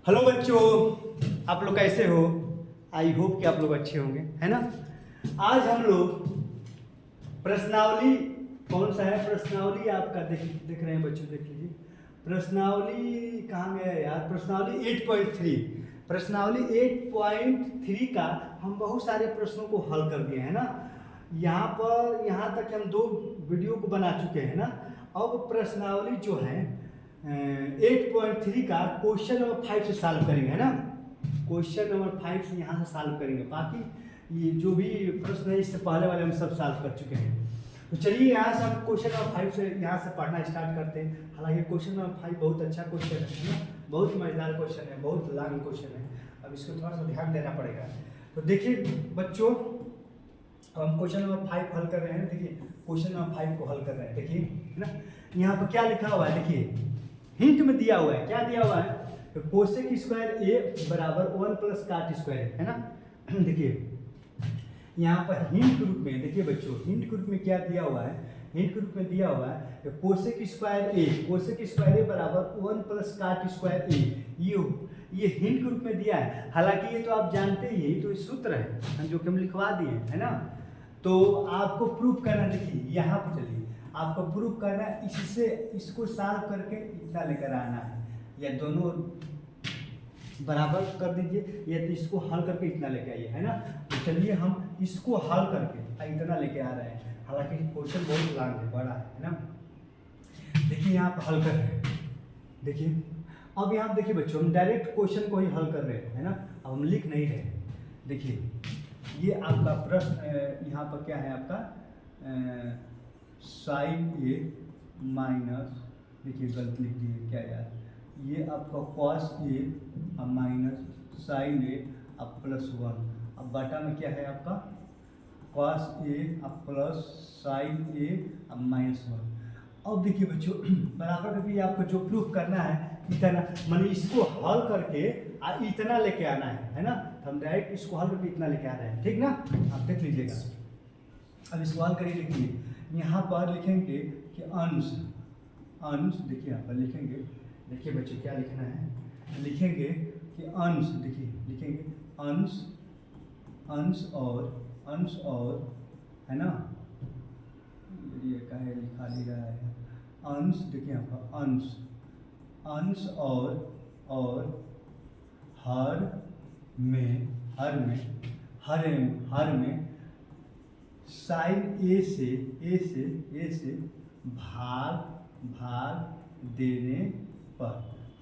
Hello बच्चों, आप लोग कैसे हो? आई होप कि आप लोग अच्छे होंगे, है ना। आज हम लोग प्रश्नावली, कौन सा है प्रश्नावली आपका, देख रहे हैं बच्चों, देख लीजिए। प्रश्नावली कहाँ गया यार? प्रश्नावली 8.3। प्रश्नावली 8.3 का हम बहुत सारे प्रश्नों को हल कर दिए हैं ना। यहाँ तक हम 2 वीडियो को बना चुके हैं ना। अब प्रश्नावली जो है 8.3 का क्वेश्चन नंबर 5 से सॉल्व करेंगे, है ना। क्वेश्चन नंबर 5 से यहाँ से सॉल्व करेंगे। बाकी ये जो भी प्रश्न है इससे पहले वाले हम सब सॉल्व कर चुके हैं। तो चलिए यहाँ से हम क्वेश्चन नंबर 5 से यहाँ से पढ़ना स्टार्ट करते हैं। हालांकि क्वेश्चन नंबर 5 बहुत अच्छा क्वेश्चन है ना, बहुत मजेदार क्वेश्चन है, बहुत लॉन्ग क्वेश्चन है। अब इसको थोड़ा सा ध्यान देना पड़ेगा। तो देखिए बच्चों, हम क्वेश्चन नंबर 5 हल कर रहे हैं। देखिए क्वेश्चन नंबर 5 को हल कर रहे हैं, देखिए, है ना। यहाँ पर क्या लिखा हुआ है, देखिए हिंट में दिया हुआ है। क्या दिया हुआ है? तो कोसेक स्क्वायर ए बराबर 1 प्लस काट स्क्वायर, है ना। देखिए यहाँ पर हिंट के रूप में, देखिए बच्चों, हिंट के रूप में क्या दिया हुआ है? हिंट के रूप में दिया हुआ है कोसेक स्क्वायर ए बराबर 1 प्लस काट स्क्वायर ए। ये हिंट के रूप में दिया है। हालांकि ये तो आप जानते ही, तो सूत्र है जो कि हम लिखवा दिए, है ना। तो आपको प्रूफ करना, देखिए यहाँ पर चलिए, आपको प्रूफ करना है, इससे इसको सॉल्व करके इतना लेकर आना है, या दोनों बराबर कर दीजिए, या तो इसको हल करके इतना लेके आइए, है ना। तो चलिए हम इसको हल करके इतना लेके आ रहे हैं। हालांकि क्वेश्चन बहुत लॉन्ग है, बड़ा है ना। देखिए यहाँ पर हल कर रहे हैं, देखिए। अब यहाँ देखिए बच्चों, हम डायरेक्ट क्वेश्चन को ही हल कर रहे हैं, है ना। अब हम लिख नहीं रहे। देखिए ये आपका प्रश्न, यहाँ पर क्या है आपका साइन ए माइनस, देखिए गलत लिख दिए क्या यार, ये आपका कॉस ए अब माइनस साइन ए अब प्लस 1। अब बटा में क्या है आपका कॉस ए अब प्लस साइन ए अब माइनस 1। अब देखिए बच्चों, बराबर करके आपको जो प्रूफ करना है इतना, माने इसको हल करके इतना लेके आना है ना। तो हम डायरेक्ट इसको हल करके इतना लेके आ रहे हैं, ठीक ना। आप देख लीजिएगा। अब इसको हल करिए, लिखिए यहाँ पर लिखेंगे कि अंश, देखिए यहाँ पर लिखेंगे, देखिए बच्चे क्या लिखना है, लिखेंगे कि अंश, देखिए लिखेंगे अंश और है ना, ये कहे लिखा नहीं रहा है अंश, देखिए यहाँ पर अंश और हर में साइन ए से भाग देने पर,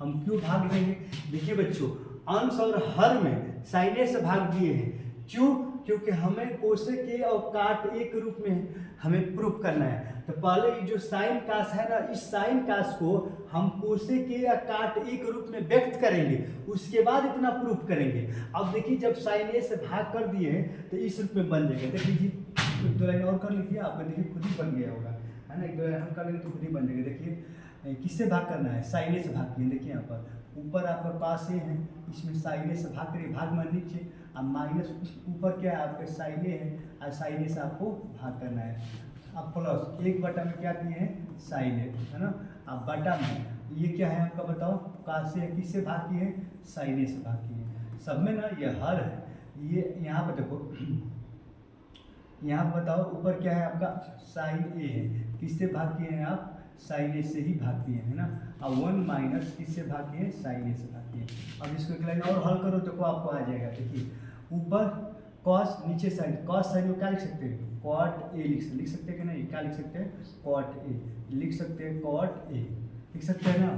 हम क्यों भाग देंगे? देखिए बच्चों, अंश और हर में साइन ए से भाग दिए हैं, क्यों? क्योंकि हमें कोसेक ए और काट ए के रूप में हमें प्रूफ करना है। तो पहले ये जो साइन कास है ना, इस साइन कास को हम कोसेक ए या काट ए के रूप में व्यक्त करेंगे, उसके बाद इतना प्रूफ करेंगे। अब देखिए जब साइन ए से भाग कर दिए हैं तो इस रूप में बन जाएगा। देख लीजिए, एक 2 लाइन और कर लीजिए, आपका देखिए खुद ही बन गया होगा, है ना। 1 2 लाइन हम कर लेंगे तो खुद ही बन जाएगा। देखिए किससे भाग करना है? साइन ए से भाग किए। देखिए यहाँ पर ऊपर आपका पास ए है, इसमें साइन ए से भाग करिए, भाग में नीचे, अब माइनस ऊपर क्या है आपके साइन ए है, और साइन ए से आपको भाग करना है। अब प्लस 1 बटा में क्या किए हैं? साइन ए, है ना। अब बटा में ये क्या है आपका, बताओ, कास से किससे भाग किए हैं? साइन ए से भाग किए हैं। सब में ना ये हर है, ये यहाँ पर देखो, यहाँ पर बताओ ऊपर क्या है आपका साइन ए है, किससे भाग किए हैं आप? साइन ए से ही भाग किए हैं ना। अब 1 माइनस किससे भाग किए? साइन ए से भाग किए। अब इसको एक लाइन और हल करो तो आपको आ जाएगा। देखिए ऊपर कॉस, नीचे साइन, कॉस साइन को क्या लिख सकते हैं? कॉट ए लिख सकते हैं कि नहीं? क्या लिख सकते हैं? कॉट ए लिख सकते हैं, कॉट ए लिख सकते हैं ना।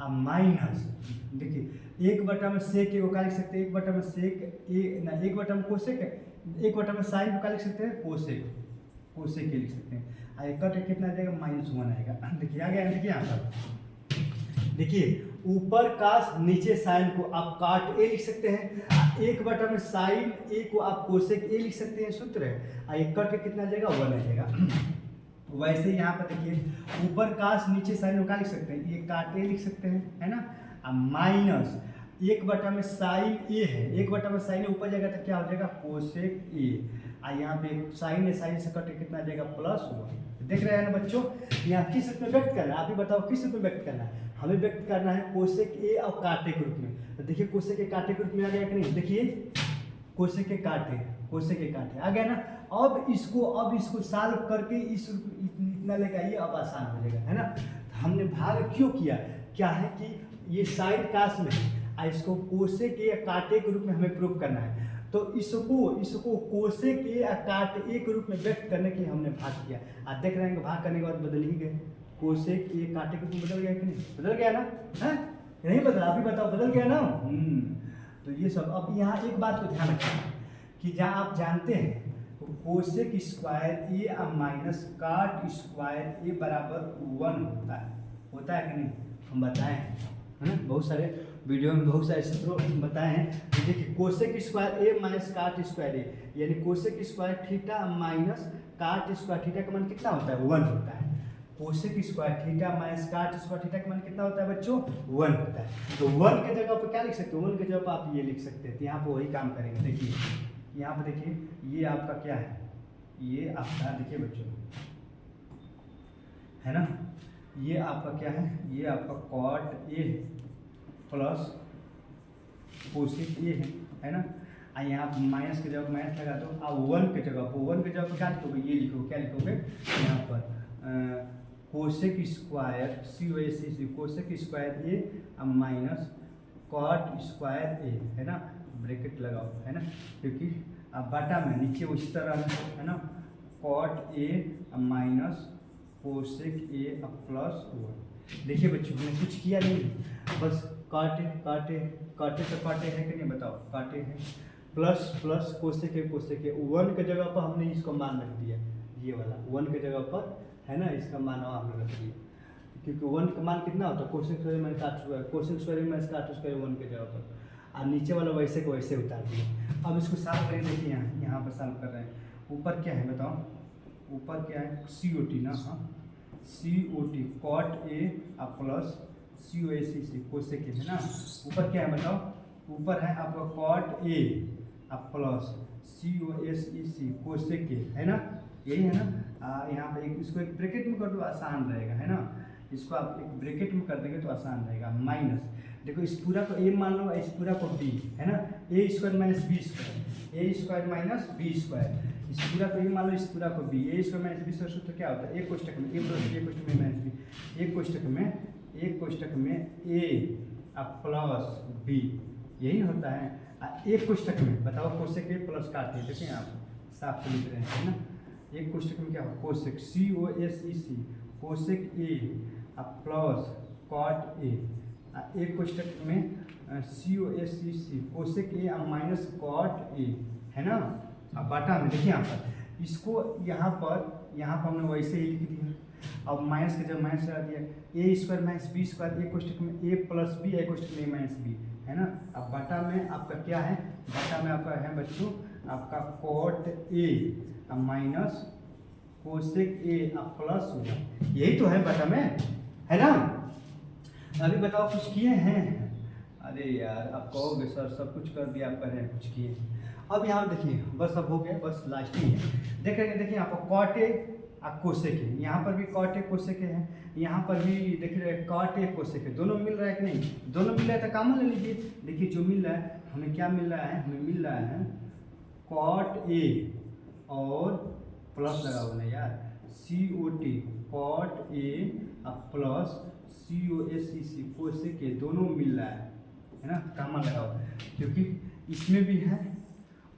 अब माइनस, देखिए 1 बटा में सेक ए को क्या लिख सकते हैं? 1 बटा में सेक ए ना, 1 बटा में कोसेक, 1 बटा में साइन को क्या लिख सकते हैं? कोसेक ए लिख सकते हैं। कट कितना जाएगा? -1 आएगा। देखिए आ गया। देखिए यहाँ पर देखिए ऊपर कास, नीचे साइन को आप काट ए लिख सकते हैं। 1 बटा में साइन ए को आप कोसेक ए लिख सकते हैं, सूत्र है। कट के कितना जाएगा? 1 आ जाएगा। वैसे यहाँ पर देखिए ऊपर कास, नीचे साइन को क्या लिख सकते हैं? ये काट ए लिख सकते हैं, है ना। अब माइनस 1 बटा में साइन ए है, 1 बटा में साइन ए ऊपर जाएगा तो क्या हो जाएगा कोसेक ए, और यहाँ पे साइन ए साइन से कट के कितना जाएगा +1। देख रहे हैं ना बच्चों, यहाँ किस रूप में व्यक्त करना है, आप ही बताओ किस रूप में व्यक्त करना है। हमें व्यक्त करना है कोसेक ए और कांटे के रूप में। तो देखिए कोसेक के कांटे के रूप में आ गया कि नहीं, देखिए कोसेक के कांटे आ गया ना। अब इसको सॉल्व करके इस इतना लेकर आइए, अब आसान हो जाएगा, है ना। हमने भाग क्यों किया, क्या है कि ये साइड कास्ट में है, इसको कोसेक ए कांटे के रूप में हमें प्रूव करना है। तो इसको कोसेक ए काट ए के रूप में व्यक्त करने के लिए हमने भाग किया। आप देख रहे हैं भाग करने के बाद बदल ही गए, कोसेक ए काटे के रूप में बदल गया कि नहीं, बदल गया ना, है नहीं बदला, आप ही बताओ बदल गया ना। तो ये सब। अब यहाँ एक बात को ध्यान रखना कि जहाँ आप जानते हैं कोसेक स्क्वायर ए माइनस काट स्क्वायर ए बराबर 1 होता है कि नहीं, हम बताए हैं, है ना, बहुत सारे वीडियो में बहुत सारे सूत्रों बताए हैं। तो देखिए कोसेक स्क्वायर ए माइनस काट स्क्वायर ए, यानी कोसेक स्क्वायर थीटा माइनस काट स्क्वायर थीटा का मान कितना होता है 1 होता है। कोसेक स्क्वायर थीटा माइनस काट स्क्वायर थीटा का मान कितना होता है बच्चों 1 होता है। तो 1 के जगह पर क्या लिख सकते हो, 1 के जगह पर आप ये लिख सकते हैं। तो यहाँ पर वही काम करेंगे। देखिए यहाँ पर देखिए ये आपका क्या है, ये आपका देखिए बच्चों है ना, ये आपका क्या है, ये आपका cot A plus cosec A है ना। यहाँ आप माइनस के जगह माइनस लगा दो, आप 1 के जगह पर क्या लिखोगे, ये लिखोगे, क्या लिखोगे यहाँ पर कोसेक स्क्वायर सी कोसेक स्क्वायर ए माइनस कॉट स्क्वायर ए, है ना, ब्रैकेट लगाओ, है ना, क्योंकि अब बटा में नीचे उसी तरह है ना, cot A minus cosec A plus 1। देखिए बच्चों हमने कुछ किया नहीं, बस काटे तो काटे है कि नहीं बताओ, काटे हैं, प्लस कोसेक ए 1 के जगह पर हमने इसको मान रख दिया, ये वाला 1 के जगह पर है ना, इसका मान हमने रख दिया, क्योंकि 1 का मान कितना होता है कोसेक स्क्वायर माइनस काट स्क्वायर, कोसेक स्क्वायर माइनस काट स्क्वायर 1 के जगह पर, और नीचे वाला वैसे को वैसे उतार दिया। अब इसको सॉल्व करें, देखिए यहाँ पर सॉल्व कर रहे हैं। ऊपर क्या है बताओ, ऊपर क्या है COT ना, हाँ COT cot A plus COSEC cosec A, है ना। ऊपर क्या है बताओ, ऊपर है आपका cot A plus COSEC cosec A, है ना, यही है ना। यहाँ पे इसको एक ब्रैकेट में कर दो, आसान रहेगा, है ना। इसको आप एक ब्रैकेट में कर देंगे तो आसान रहेगा। माइनस देखो इस पूरा को a मान लो, इस पूरा को b, है ना, a square minus b square, a square minus b square, इस पूरा को a मान लो, इस पूरा को b, a square minus b square सूत्र क्या होता है, एक कोष्ठक में a प्लस b, एक कोष्ठक में माइनस b, एक कोष्ठक में a प्लस b, यही होता है। एक कोष्ठक में बताओ कोसेक ए प्लस काट ए, देखिए आप साफ से लिख रहे हैं, है ना। एक कोष्ठक में क्या हो cosec COSEC cosec A plus cot A, एक कोष्ठक में COSEC cosec A minus cot A, है ना। अब बाटा में देखिए यहाँ पर इसको यहाँ पर हमने वैसे ही लिख दिया। अब माइनस के जब माइनस लगा दिया, a square minus b square, एक कोष्ठक में a प्लस b, एक कोष्ठक में a माइनस b, है ना। अब बाटा में आपका क्या है, बाटा में आपका है बच्चों आपका cot A minus cosec A plus 1, यही तो है बटा में, है ना। अभी बताओ कुछ किए हैं, अरे यार आप कहोगे सर सब कुछ कर दिया, आप कह रहे हैं कुछ किए। अब यहाँ देखिए बस अब हो गया, बस लास्ट ही है। देख रहे हैं, देखिए यहाँ पर कॉट ए कोसेक है, यहाँ पर भी कॉट ए कोसेक है, यहाँ पर भी देख रहे हैं कॉट ए कोसेक है, दोनों मिल रहा है कि नहीं, दोनों मिल रहा है तो कॉमन ले लीजिए। देखिए जो मिल रहा है हमें क्या मिल रहा है, हमें मिल रहा है कॉट ए और प्लस लगा हुआ ना यार COT cot A plus COSEC cosec A, दोनों मिल रहा है ना, कॉमन लगा हुआ है, क्योंकि इसमें भी है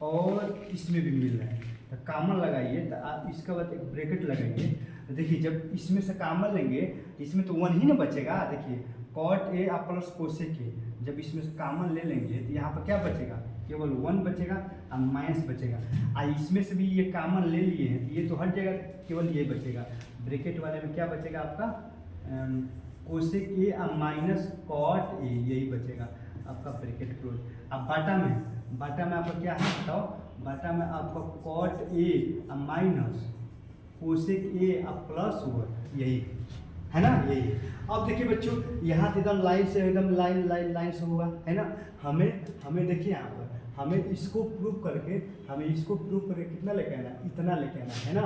और इसमें भी मिल रहा है। तो कॉमन लगाइए, तो आप इसके बाद एक ब्रैकेट लगाइए। तो देखिए जब इसमें से कॉमन लेंगे इसमें तो 1 ही ना बचेगा। देखिए cot A plus cosec A, जब इसमें से कॉमन ले लेंगे तो यहाँ पर क्या बचेगा, केवल 1 बचेगा और माइनस बचेगा। और इसमें से भी ये कॉमन ले लिए हैं तो ये तो हट जाएगा, केवल ये बचेगा। ब्रैकेट वाले में क्या बचेगा आपका cosec A minus cot A, यही बचेगा आपका ब्रैकेट क्लोज। अब बाटा में आपका क्या है बताओ, बाटा में आपका cot A minus cosec A plus 1, यही है ना, यही। अब देखिए बच्चों, यहाँ तो एकदम लाइन से, एकदम लाइन से होगा, है ना। हमें देखिए यहाँ पर हमें इसको प्रूव करके कितना लेके आना, इतना लेके आना, है ना।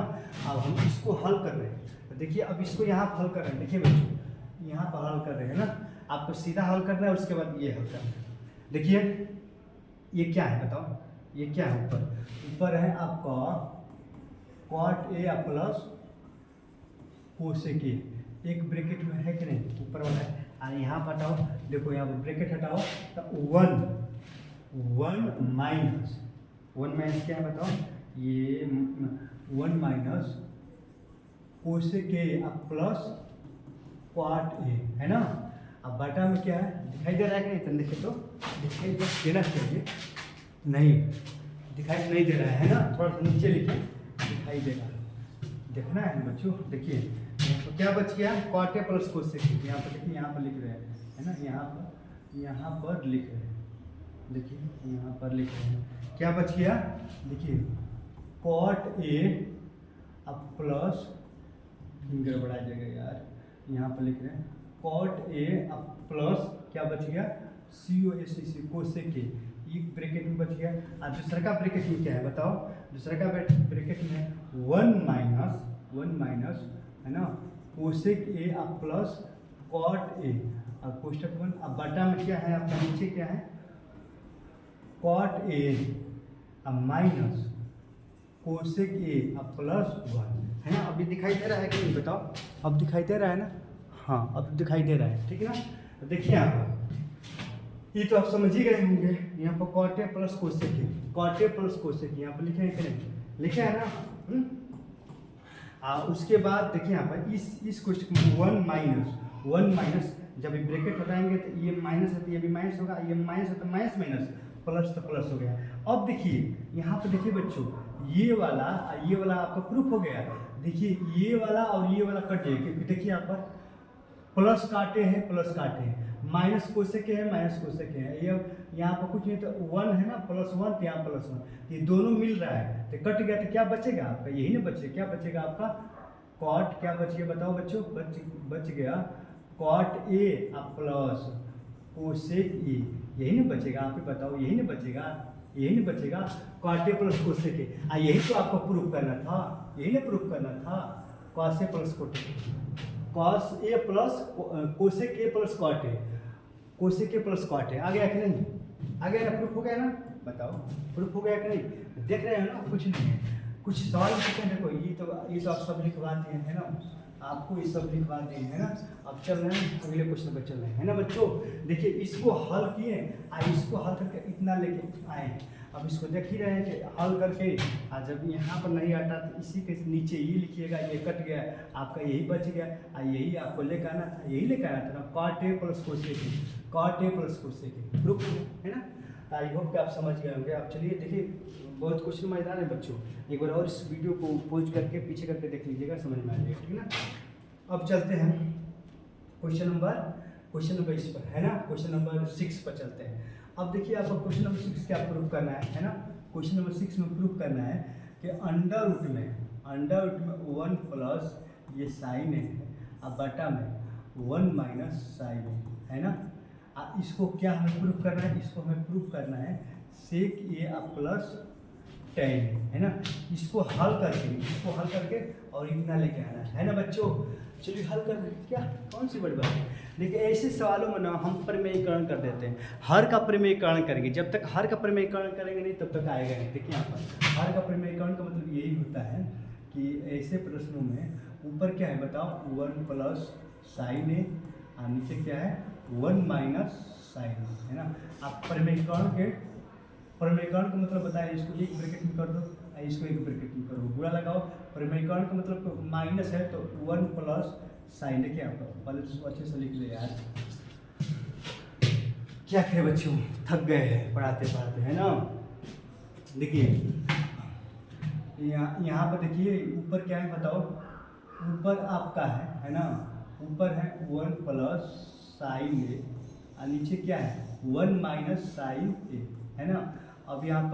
अब हम इसको हल कर रहे हैं, तो देखिए अब इसको यहाँ हल कर रहे हैं। देखिए बच्चों, यहाँ पर हल कर रहे हैं ना, आपको सीधा हल करना है, उसके बाद ये हल करना है। देखिए ये क्या है बताओ, ये क्या है, ऊपर है आपका cot A plus cosec A, एक ब्रैकेट में है कि नहीं, ऊपर वाला है। और यहाँ पर हटाओ, देखो यहाँ पर ब्रैकेट हटाओ तो वन माइनस क्या है बताओ, ये 1 minus cosec A plus cot A, है ना। अब बटा में क्या है, दिखाई दे रहा है कि नहीं, तो देखिए तो दिखाई देना चाहिए, नहीं दिखाई नहीं दे रहा है ना, थोड़ा सा नीचे लिखिए, दिखाई दे रहा है, देखना है बच्चों। देखिए तो क्या बच गया, cot A plus cosec A, यहाँ पर देखिए, यहाँ पर लिख रहे हैं, है ना, यहाँ पर लिख रहे हैं, देखिए यहाँ पर लिख रहे हैं, क्या बच गया, देखिए cot A अब प्लस, गड़बड़ा जाएगा यार, यहाँ पर लिख रहे हैं cot A अब प्लस क्या बच गया, कोसेक A, एक ब्रैकेट में बच गया। और दूसरा का ब्रैकेट में क्या है बताओ, दूसरा का ब्रैकेट में 1 माइनस है ना कोसेक A अब प्लस cot A, और कोष्टक 1, अब बटा में क्या है आपका, नीचे क्या है cot A अब माइनस कोसेक A अब प्लस 1, है ना। अभी दिखाई दे रहा है कि नहीं बताओ, अब दिखाई दे रहा है ना, हाँ अब दिखाई दे रहा है, ठीक है ना। तो देखिए यहाँ पर ये तो आप समझ ही गए होंगे, यहाँ पर cot A plus cosec A, यहाँ पर लिखे हैं कि नहीं, लिखे है ना। उसके बाद देखिए यहाँ पर इस क्वेश्चन में 1 माइनस, जब ये ब्रैकेट हटाएंगे तो ये माइनस है तो ये भी माइनस होगा, ये माइनस है तो माइनस प्लस तो प्लस हो गया। अब देखिए यहाँ पर देखिए बच्चों, ये वाला आपका प्रूफ हो गया। देखिए ये वाला और ये वाला कट जाएगा, क्योंकि देखिए यहाँ पर प्लस काटे हैं, माइनस कोसेक है, ये यहाँ पर कुछ नहीं तो 1 है ना, प्लस 1 तो यहाँ प्लस 1, ये दोनों मिल रहा है तो कट गया, तो क्या बचेगा आपका, यही ना बचेगा, क्या बचेगा आपका cot, क्या बच गया बताओ बच्चों, बच गया cot A अब प्लस कोसेक A, यही ना बचेगा, आप ही बताओ, यही ना बचेगा cot A plus cosec A। यही तो आपको प्रूफ करना था, cos A plus cosec A plus cot A, cosec A plus cot A, आ गया कि नहीं, आ गया ना, प्रूफ हो गया ना, बताओ प्रूफ हो गया कि नहीं, देख रहे हैं ना, कुछ नहीं है, कुछ सवाल पूछे हैं, देखो ये तो आप सब लिखवा दिए हैं ना, आपको ये सब लिखवा दिए हैं ना। अब चल रहे हैं अगले क्वेश्चन पर चल रहे हैं ना बच्चों। देखिए इसको हल किए, इसको हल करके इतना लेके आए, अब इसको देख ही रहे हैं कि हल करके, जब यहाँ पर नहीं आता तो इसी के नीचे ये लिखिएगा, ये कट गया आपका, यही बच गया, यही आपको लेकर आना था, ना cot A plus cosec A, proof है ना। आई होप कि आप समझ गए होंगे। आप चलिए देखिए, बहुत क्वेश्चन मजेदार है बच्चों, एक बार और इस वीडियो को पॉज करके पीछे करके देख लीजिएगा, समझ में आ जाएगा, ठीक है ना। अब चलते हैं क्वेश्चन नंबर इस पर, है ना, क्वेश्चन नंबर 6 पर चलते हैं। अब देखिए आपको क्वेश्चन नंबर 6 क्या प्रूफ करना है ना। क्वेश्चन नंबर 6 में प्रूफ करना है कि अंडर रूट में 1 प्लस ये साइन है, अब बटा में 1 माइनस साइन है ना। इसको क्या हमें प्रूफ करना है, इसको हमें प्रूफ करना है सेक A अब प्लस टेन, है ना। इसको हल करके और इतना लेके आना है ना बच्चों। चलिए हल कर रहे हैं, क्या कौन सी बड़ी बात है। देखिए ऐसे सवालों में ना हम प्रमेयीकरण कर देते हैं, हर का प्रमेयीकरण करेंगे, जब तक हर का प्रमेयीकरण करेंगे नहीं तब तक आएगा नहीं। देखिए यहाँ पर हर का प्रमेयीकरण का मतलब यही होता है कि ऐसे प्रश्नों में ऊपर क्या है बताओ 1 प्लस साइन ए और नीचे क्या है 1 माइनस साइन, है ना। आप प्रमेयीकरण का मतलब बताएं, इसको एक ब्रैकेट में कर दो, इसको एक ब्रैकेट में करो, बुरा लगाओ। प्रमेयीकरण का मतलब माइनस है तो 1 प्लस साइन। देखिए आपको पहले तो अच्छे से लिख ले यार, क्या करें बच्चों, थक गए हैं पढ़ाते है ना। देखिए यहाँ पर देखिए ऊपर क्या है बताओ, ऊपर आपका है ना, ऊपर है 1 प्लस साइन ए और नीचे क्या है 1 माइनस साइन ए, है ना। अब यहाँ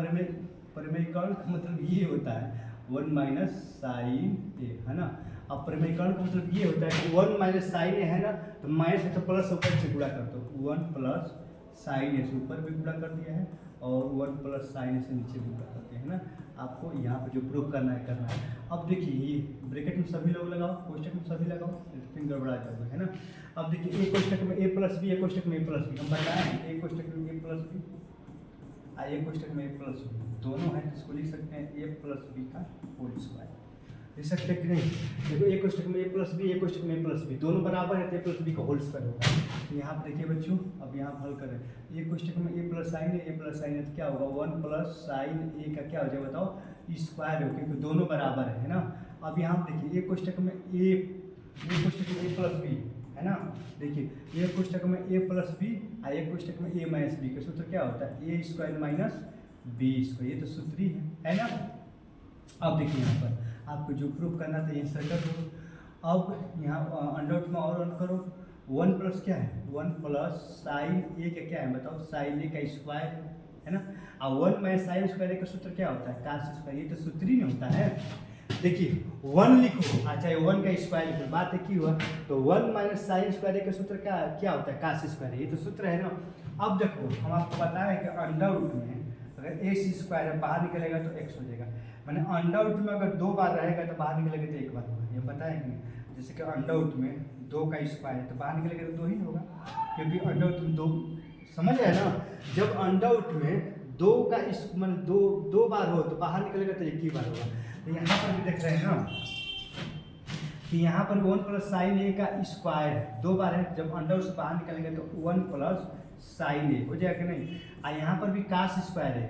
प्रमेयीकरण का मतलब ये होता है 1 माइनस साइन ए, है ना। अब परिमेयकरण का मतलब ये होता है कि 1 माइनस साइन ए है ना, तो माइनस है तो प्लस ऊपर से गुणा कर दो, 1 प्लस साइन ए से ऊपर भी गुणा कर दिया है और 1 प्लस साइन ए से नीचे भी गुणा कर दिया है ना। आपको यहाँ पे जो प्रूफ करना है। अब देखिए ये ब्रैकेट में सभी लोग लगाओ, कोष्टक में सभी लगाओ, फिर गड़बड़ा जाओगे है ना। अब देखिए ए कोष्टक में ए प्लस बी, ए कोष्टक में ए प्लस बी, हम बताएं ए कोष्टक में ए प्लस बी और ए कोष्टक में ए प्लस बी दोनों है, जिसको लिख सकते हैं ए प्लस बी का होल स्क्वायर, लिख सकते हैं कि नहीं। देखो ए कोष्टक में ए प्लस बी, ए कोष्टक में ए प्लस बी दोनों बराबर है तो ए प्लस बी का होल स्क्वायर होगा। यहाँ पर देखिए बच्चों, अब यहाँ हल करें, ए कोष्टक में ए प्लस साइन ए, ए प्लस साइन ए तो क्या होगा 1 प्लस साइन ए का क्या हो जाएगा बताओ, स्क्वायर हो, क्योंकि दोनों बराबर है ना। अब यहाँ देखिए ए कोष्टक में ए कोष्टक में ए प्लस बी है ना, देखिए ए कोष्टक में ए प्लस बी और ए कोष्टक में ए माइनस बी का सूत्र क्या होता है, ए स्क्वायर माइनस बी स्क्वायर, ये तो सूत्र ही है ना। अब देखिए यहाँ पर आपको जो प्रूफ करना था ये सर्कल करो। अब यहाँ अंडर में और रन करो, 1 प्लस क्या है 1 प्लस साइन ए का क्या है बताओ, साइन ए का स्क्वायर है ना। और 1 माइनस साइन स्क्वायर का सूत्र क्या होता है, कास स्क्वायर, ये तो सूत्र ही नहीं होता है। देखिए 1 लिखो, अच्छा 1 का स्क्वायर लिखो, बात है की हुआ तो 1 माइनस साइन स्क्वायर का सूत्र क्या होता है, कास स्क्वायर, ये तो सूत्र है ना। अब देखो हम आपको बताया कि अंडर रूट में अगर ए सी स्क्वायर है बाहर निकलेगा तो एक्स हो जाएगा, मैंने अंडर रूट में अगर 2 बार रहेगा तो बाहर निकलेगा तो 1 बार होगा, ये पता है कि नहीं। जैसे कि अंडर रूट में 2 का स्क्वायर है तो बाहर निकलेगा तो 2 ही होगा, क्योंकि अंडर रूट में 2 समझ रहे हैं ना। जब अंडर रूट में 2 का मतलब 2 बार हो तो बाहर निकलेगा तो 1 ही बार होगा। तो यहाँ पर भी देख रहे हैं ना कि यहाँ पर 1 प्लस साइन ए का स्क्वायर है, 2 बार है, जब अंडर रूट से बाहर निकलेंगे तो 1 प्लस साइन ए हो जाएगा नहीं। और यहाँ पर भी कास स्क्वायर है,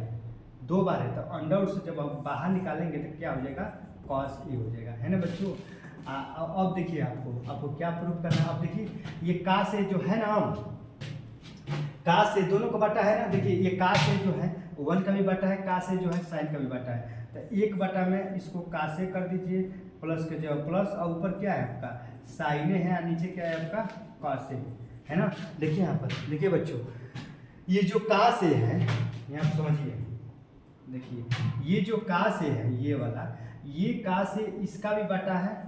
2 बार है, तो अंडर रूट से जब हम बाहर निकालेंगे तो क्या हो जाएगा, कॉस ए हो जाएगा, है ना बच्चों। अब देखिए आपको क्या प्रूफ करना है। अब देखिए ये कास ए जो है ना, कास ए दोनों का बटा है ना, देखिए ये कास ए जो है 1 का भी बटा है, कास ए जो है साइन का भी बटा है, तो 1 बटा में इसको कास ए कर दीजिए, प्लस के जगह प्लस, और ऊपर क्या है आपका साइन ए है और नीचे क्या है आपका कॉस ए है ना। देखिए यहाँ पर देखिए बच्चों, ये जो कास ए है यहाँ समझिए, देखिए ये जो कास ए है ये वाला, ये कास ए इसका भी बटा है,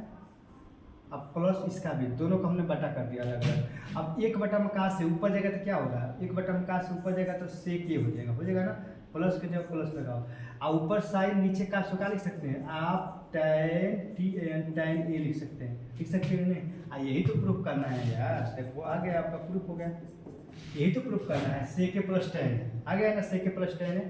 अब प्लस इसका भी, दोनों को हमने बटा कर दिया अलग अलग। अब 1 बटा में कास से ऊपर जाएगा तो क्या होगा, 1 बटा में कास से ऊपर जाएगा तो सेक ए हो जाएगा ना, प्लस के जगह प्लस लगाओ, और ऊपर साइन नीचे कास को क्या लिख सकते हैं आप, टैन ए लिख सकते हैं नहीं। यही तो प्रूफ करना है यार, देखो आ गया आपका प्रूफ हो गया, यही तो प्रूफ करना है, सेक ए प्लस टैन आ गया ना, सेक ए प्लस टैन है,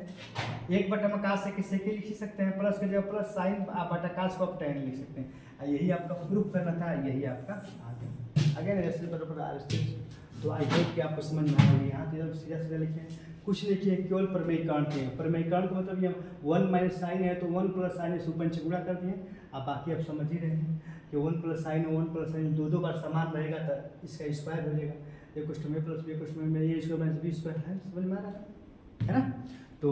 1 बटा में कास से सेक ए लिख सकते हैं, प्लस के जगह प्लस साइन बटा कास को आप टैन लिख सकते हैं। यही आपका प्रूफ करना था, यही आपका आ गया ना, जैसे बराबर आर। तो आई होप कि आपको समझ में आएगा। यहाँ तो सीधा लिखे, कुछ नहीं किया, केवल परिमेयकरण किए। परिमेयकरण का मतलब ये 1 माइनस साइन है तो 1 प्लस साइन से ऊपर नीचे गुणा कर दिए। अब बाकी आप समझ ही रहे हैं कि 1 प्लस साइन 1 प्लस साइन 2 बार समान रहेगा तो इसका स्क्वायर हो जाएगा, ए क्वेश्चन में प्लस बी क्वेश्चन में ए स्क्वायर माइनस बी स्क्वायर है, समझ में आ रहा है ना। तो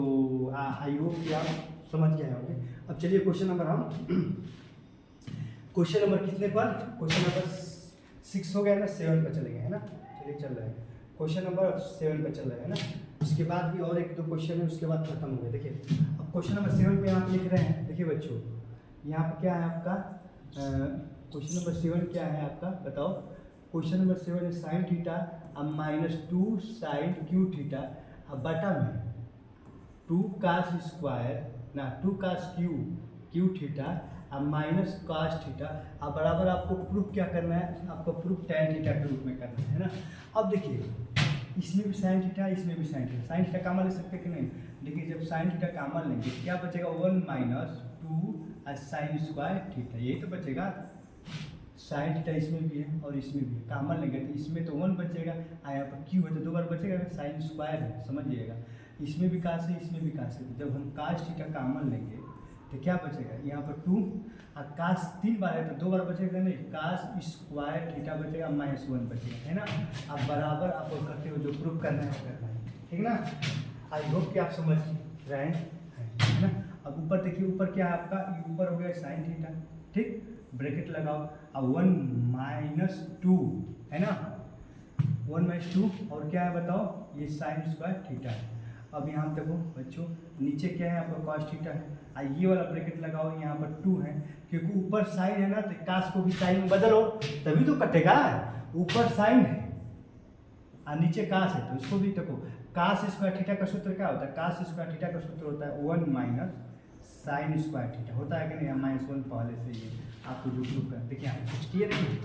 आई होप कि आप समझ गए होंगे। अब चलिए क्वेश्चन नंबर क्वेश्चन नंबर कितने पर, क्वेश्चन नंबर 6 हो गया ना, 7 पर चले गए है ना, चलिए चल रहे हैं, क्वेश्चन नंबर 7 पर चल रहे हैं ना। उसके बाद भी और 1-2 क्वेश्चन है, उसके बाद खत्म हो गए। देखिए अब क्वेश्चन नंबर 7 पे आप लिख रहे हैं, देखिए बच्चों यहाँ पर क्या है आपका क्वेश्चन नंबर 7 क्या है आपका बताओ। क्वेश्चन नंबर 7 है साइन थीटा अब -2 साइन क्यू थीटा अब बटा में 2 कास स्क्वायर ना 2 कास क्यू थीटा अब माइनस कास थीटा। अब बराबर आपको प्रूफ क्या करना है, आपको प्रूफ टैन थीटा के रूप में करना है ना। अब देखिए इसमें भी साइन थीटा, इसमें भी साइन थीटा, साइन थीटा कामन ले सकते कि नहीं। देखिए जब साइन थीटा कामन लेंगे क्या बचेगा 1 माइनस 2 साइन स्क्वायर थीटा, यही तो बचेगा। साइन थीटा इसमें भी है और इसमें भी है, कामन लेंगे तो इसमें तो 1 बचेगा, यहाँ पर क्यू है तो 2 बार बचेगा, साइन स्क्वायर है समझिएगा। इसमें भी कास है इसमें भी कास है, तो जब हम कास थीटा कामन लेंगे तो क्या बचेगा यहाँ पर 2 और कास 3 बार है तो 2 बार बचेगा नहीं, कास स्क्वायर थीटा बचेगा -1 बचेगा है ना। अब बराबर आप करते हो जो प्रूफ करना है ठीक ना। आई होप कि आप समझ रहे हैं है ना। अब ऊपर देखिए ऊपर क्या है आपका, ऊपर हो गया साइन थीटा ठीक, ब्रैकेट लगाओ अब 1 माइनस 2 है ना, 1 माइनस 2 और क्या है बताओ ये साइन स्क्वायर थीटा है। अब यहाँ पर देखो बच्चों, नीचे क्या है आपका कॉस थीटा है, ये वाला ब्रैकेट लगाओ, यहाँ पर 2 है, क्योंकि ऊपर साइन है ना, तो कास को भी साइन में बदलो तभी तो कटेगा। ऊपर साइन है और नीचे कास है, तो इसको भी देखो, कास स्क्वायर थीटा का सूत्र क्या होता है, कास स्क्वायर थीटा का सूत्र होता है 1 माइनस साइन स्क्वायर थीटा, होता है कि नहीं, -1 पहले से ही आपको जो प्रूव कर, देखिए यहाँ कुछ किए नहीं,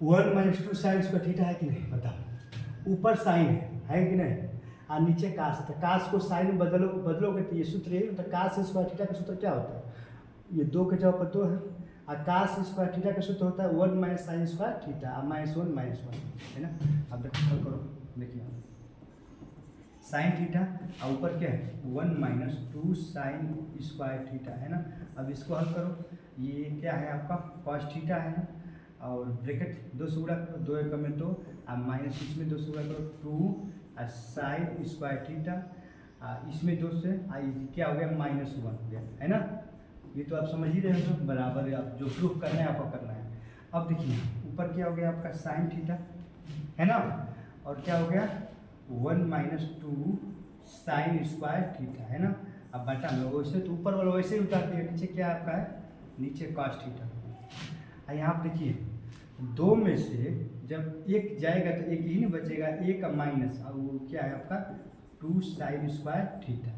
1 माइनस 2 साइन स्क्वायर थीटा है कि नहीं, बताओ, ऊपर साइन है कि नहीं, और नीचे कास है, तो कास को साइन में बदलोगे तो ये सूत्र है, तो कास स्क्वायर थीटा का सूत्र क्या होता है, ये 2 के जगह पर 2 है, और कास स्क्वायर थीटा का सूत्र होता है 1 माइनस साइन स्क्वायर थीटा, -1 है ना। अब देखो हल करो, देखिए साइन थीटा और ऊपर क्या है 1 माइनस 2 साइन स्क्वायर थीटा है ना। अब इसको हल करो, ये क्या है आपका कॉस थीटा है ना, और ब्रैकेट 2 से गुणा करो, 2 एकम में 2, और माइनस इसमें 2 से गुणा करो 2 साइन स्क्वायर थीटा, इसमें 2 से क्या हो गया -1 हो गया है ना। ये तो आप समझ ही रहे हो, बराबर है, आप जो प्रूफ करना है आपको करना है। अब देखिए ऊपर क्या हो गया आपका साइन थीटा है ना, और क्या हो गया 1 माइनस 2 साइन स्क्वायर थीटा है ना। अब बटा में वैसे तो ऊपर वाला वैसे ही उतार दिया, नीचे क्या आपका है, नीचे कॉस थीटा। यहाँ आप देखिए 2 में से जब 1 जाएगा तो 1 ही नहीं बचेगा, 1 का माइनस, और वो क्या है आपका 2 साइन स्क्वायर थीटा,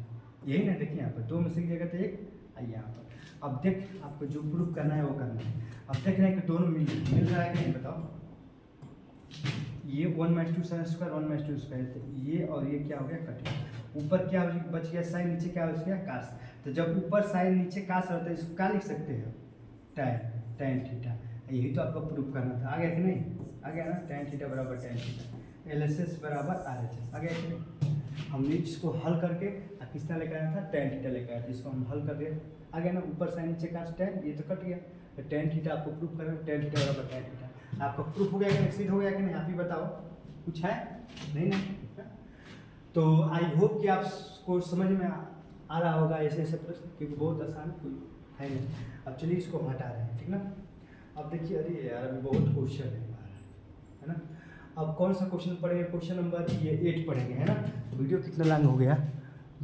यही ना, देखिए यहाँ पर 2 में से जाएगा तो 1, यहाँ पर। अब देख आपको जो प्रूफ करना है वो करना है। अब देख रहे हैं कि दोनों मिल रहा है कि नहीं, बताओ, ये 1 minus 2 sine square 1 minus 2 square, तो ये और ये क्या हो गया कट, ऊपर क्या बच गया साइन, नीचे क्या बच गया कास। तो जब ऊपर साइन नीचे कास रहता है, इसको क्या लिख सकते हैं, tan थीटा, यही तो आपको प्रूफ करना था। आ गया कि नहीं, आ गया ना, tan थीटा बराबर tan थीटा, LHS बराबर RHS, आ गया कि नहीं। हमने इसको हल करके किसना लेकर आया था, tan थीटा लेकर आया था, इसको हम हल कर दिए, आ गया ना, ऊपर साइन नीचे कास tan, ये तो कट गया, तो tan थीटा आपको प्रूफ करना, tan थीटा बराबर tan थीटा। आपका प्रूफ हो गया कि एक्सीड हो गया कि नहीं, आप ही बताओ, कुछ है नहीं ना। तो आई होप कि आपको समझ में आ रहा होगा ऐसे ऐसे प्रश्न, क्योंकि बहुत आसान कोई है नहीं। अब चलिए इसको हटा रहे हैं, ठीक ना। अब देखिए, अरे यार अभी बहुत क्वेश्चन है ना। अब कौन सा क्वेश्चन पढ़ेंगे, क्वेश्चन नंबर ये 8 पढ़ेंगे है ना। वीडियो कितना लॉन्ग हो गया,